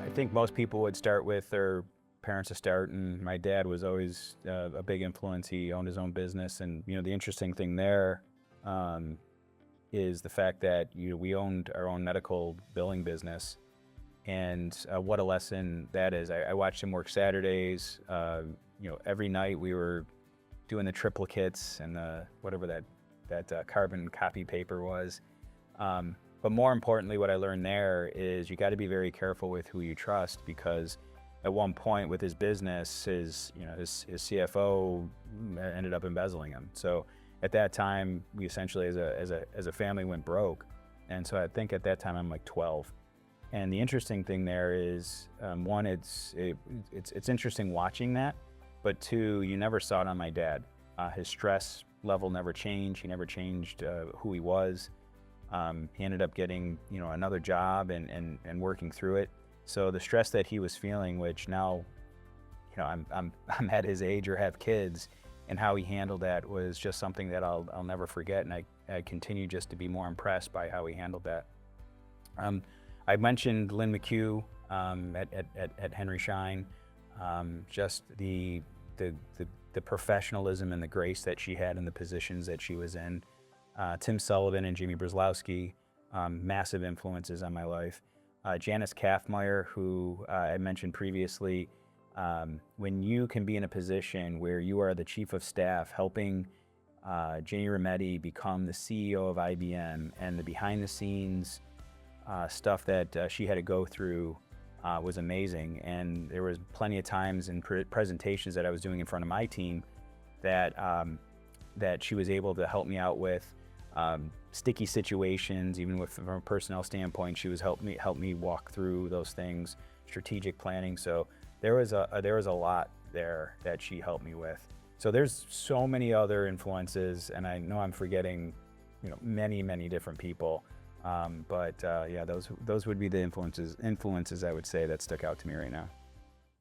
I think most people would start with their parents to start, and my dad was always a big influence. He owned his own business, and the interesting thing there um, is the fact that we owned our own medical billing business, and what a lesson that is. I watched him work Saturdays. Every night we were doing the triplicates and whatever that carbon copy paper was. But more importantly, what I learned there is you got to be very careful with who you trust, because at one point with his business, his CFO ended up embezzling him. So at that time, we essentially as a family went broke. And so I think at that time I'm like 12. And the interesting thing there is, one, it's interesting watching that, but two, you never saw it on my dad. His stress level never changed. He never changed who he was. He ended up getting, another job and working through it. So the stress that he was feeling, which now, I'm at his age or have kids, and how he handled that was just something that I'll never forget. And I continue just to be more impressed by how he handled that. I mentioned Lynn McHugh at Henry Schein, just the professionalism and the grace that she had in the positions that she was in. Tim Sullivan and Jamie Brzezowski, massive influences on my life. Janice Kaffmeyer, who I mentioned previously, when you can be in a position where you are the chief of staff helping Ginny Rometty become the CEO of IBM, and the behind the scenes stuff that she had to go through was amazing. And there was plenty of times in presentations that I was doing in front of my team that she was able to help me out with. Sticky situations, even from a personnel standpoint, she was help me walk through those things, strategic planning. So there was a lot there that she helped me with. So there's so many other influences, and I know I'm forgetting, many different people. But yeah, those would be the influences I would say that stuck out to me right now.